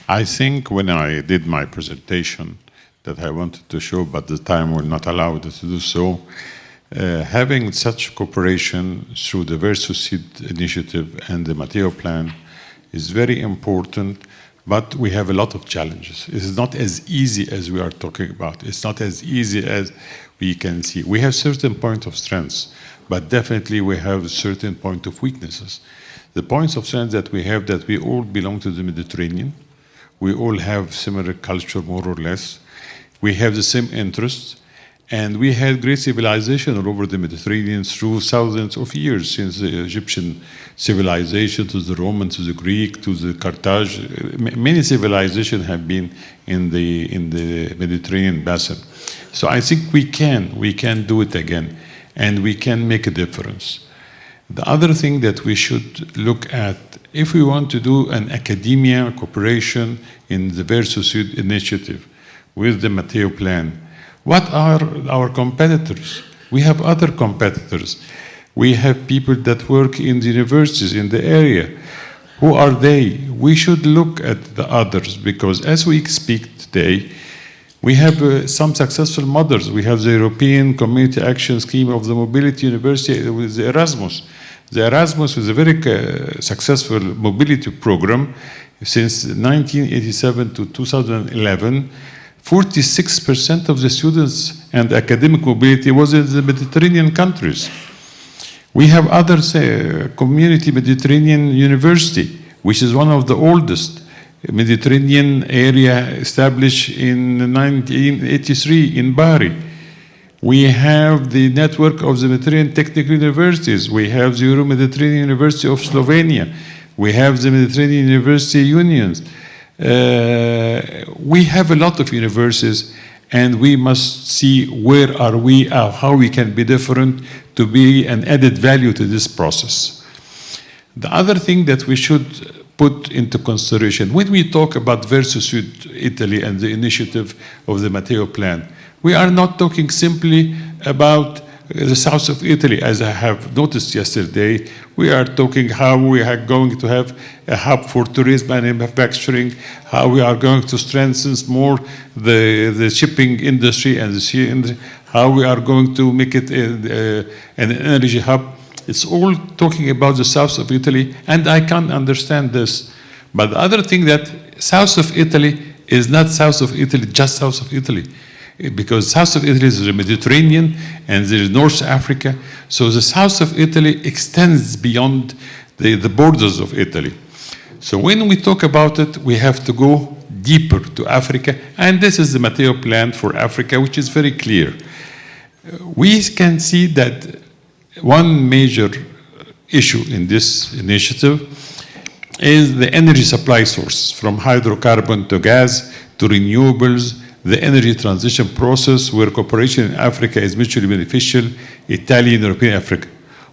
I think when I did my presentation that I wanted to show, but the time will not allow us to do so, having such cooperation through the Verso Sud initiative and the Matteo plan is very important, but we have a lot of challenges. It is not as easy as we are talking about. It's not as easy as we can see. We have certain point of strengths, but definitely we have a certain point of weaknesses. The points of strength that we have, that we all belong to the Mediterranean. We all have similar culture, more or less. We have the same interests. And we had great civilization all over the Mediterranean through thousands of years, since the Egyptian civilization to the Roman, to the Greek, to the Carthage. Many civilizations have been in the Mediterranean basin. So I think we can do it again, and we can make a difference. The other thing that we should look at, if we want to do an academia cooperation in the Verso Sud initiative with the Matteo plan, what are our competitors? We have other competitors. We have people that work in the universities in the area. Who are they? We should look at the others, because as we speak today, we have some successful models. We have the European Community Action Scheme of the Mobility University with the Erasmus. The Erasmus is a very successful mobility program. Since 1987 to 2011, 46% of the students and academic mobility was in the Mediterranean countries. We have others, Community Mediterranean University, which is one of the oldest Mediterranean area established in 1983 in Bari. We have the network of the Mediterranean Technical Universities. We have the Euro-Mediterranean University of Slovenia. We have the Mediterranean University Unions. We have a lot of universities, and we must see where are we, how we can be different to be an added value to this process. The other thing that we should put into consideration, when we talk about Verso Sud Italy and the initiative of the Matteo plan, we are not talking simply about the south of Italy, as I have noticed yesterday. We are talking how we are going to have a hub for tourism and manufacturing, how we are going to strengthen more the shipping industry and the sea industry, how we are going to make it an energy hub. It's all talking about the south of Italy, and I can understand this. But the other thing, that south of Italy is not south of Italy, just south of Italy. Because south of Italy is the Mediterranean and there is North Africa. So the south of Italy extends beyond the borders of Italy. So when we talk about it, we have to go deeper to Africa. And this is the Matteo plan for Africa, which is very clear. We can see that one major issue in this initiative is the energy supply source, from hydrocarbon to gas to renewables, the energy transition process where cooperation in Africa is mutually beneficial, Italian, European, Africa.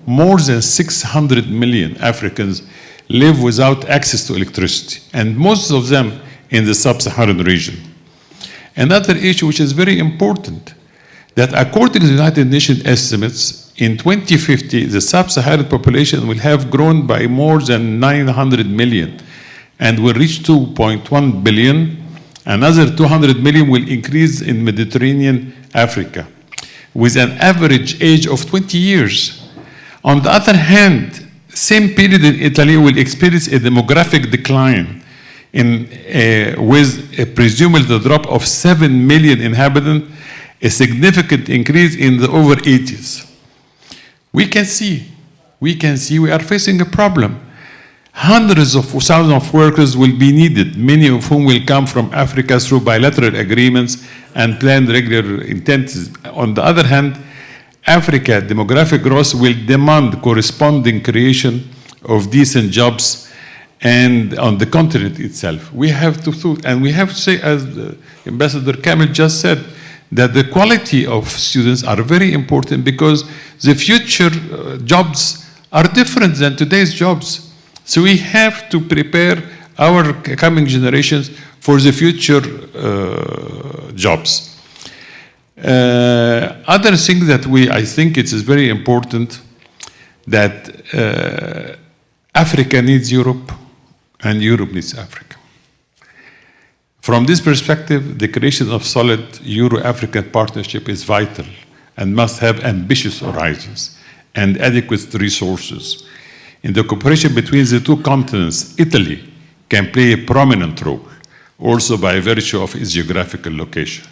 More than 600 million Africans live without access to electricity, and most of them in the sub-Saharan region. Another issue which is very important, that according to the United Nations estimates, in 2050, the sub-Saharan population will have grown by more than 900 million and will reach 2.1 billion. Another 200 million will increase in Mediterranean Africa, with an average age of 20 years. On the other hand, same period in Italy will experience a demographic decline with a presumed drop of 7 million inhabitants, a significant increase in the over 80s. We can see we are facing a problem. Hundreds of thousands of workers will be needed, many of whom will come from Africa through bilateral agreements and planned regular intensities. On the other hand, Africa demographic growth will demand corresponding creation of decent jobs and on the continent itself. We have to say, as Ambassador Kamel just said, that the quality of students are very important, because the future jobs are different than today's jobs. So we have to prepare our coming generations for the future jobs. Other thing that I think it is very important, that Africa needs Europe and Europe needs Africa. From this perspective, the creation of solid Euro-African partnership is vital and must have ambitious horizons and adequate resources. In the cooperation between the two continents, Italy can play a prominent role, also by virtue of its geographical location.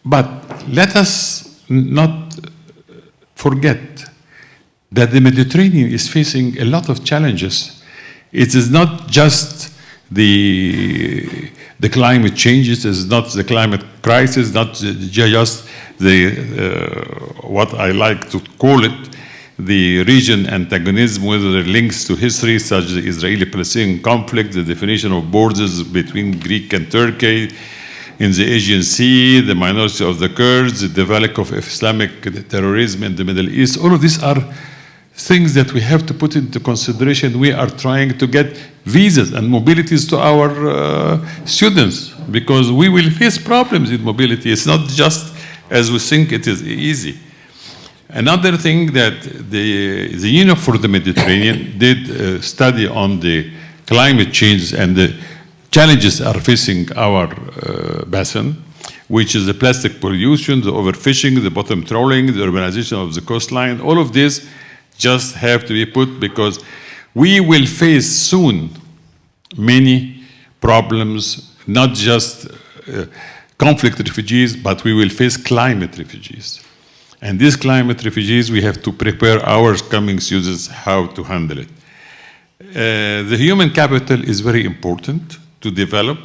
But let us not forget that the Mediterranean is facing a lot of challenges. It is not just the climate changes, it's not the climate crisis, not just what I like to call it, the region antagonism with the links to history, such as the Israeli-Palestinian conflict, the definition of borders between Greek and Turkey, in the Aegean Sea, the minority of the Kurds, the development of Islamic terrorism in the Middle East. All of these are things that we have to put into consideration. We are trying to get visas and mobilities to our students, because we will face problems in mobility. It's not just as we think it is easy. Another thing that the Union for the Mediterranean did a study on the climate change and the challenges are facing our basin, which is the plastic pollution, the overfishing, the bottom trawling, the urbanization of the coastline. All of this just have to be put, because we will face soon many problems, not just conflict refugees, but we will face climate refugees. And these climate refugees, we have to prepare our coming students how to handle it. The human capital is very important to develop.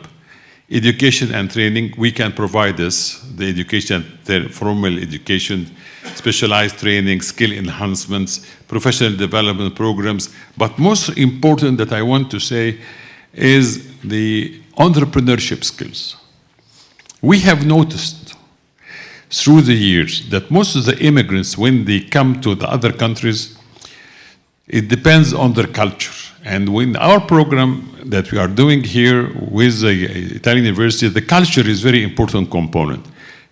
Education and training, we can provide this, the education, formal education, specialized training, skill enhancements, professional development programs. But most important that I want to say is the entrepreneurship skills. We have noticed through the years that most of the immigrants, when they come to the other countries, it depends on their culture. And in our program that we are doing here with the Italian University, the culture is a very important component.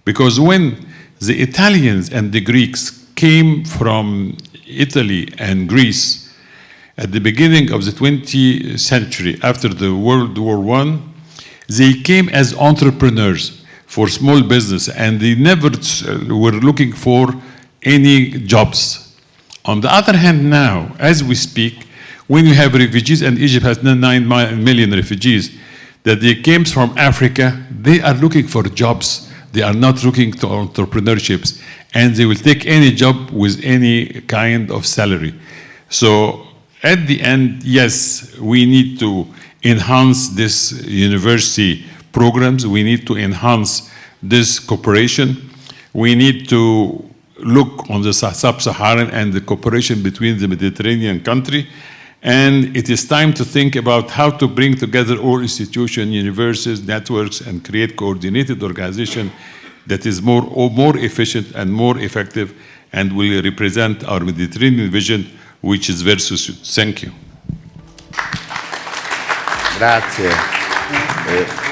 Because when the Italians and the Greeks came from Italy and Greece at the beginning of the 20th century, after the World War I, they came as entrepreneurs for small business, and they never were looking for any jobs. On the other hand, now, as we speak, when you have refugees, and Egypt has 9 million refugees, that they came from Africa, they are looking for jobs. They are not looking to entrepreneurships, and they will take any job with any kind of salary. So at the end, yes, we need to enhance this university programs. We need to enhance this cooperation. We need to look on the sub-Saharan and the cooperation between the Mediterranean country. And it is time to think about how to bring together all institutions, universities, networks, and create coordinated organization that is more efficient and more effective and will represent our Mediterranean vision, which is Verso Sud. Thank you. Grazie.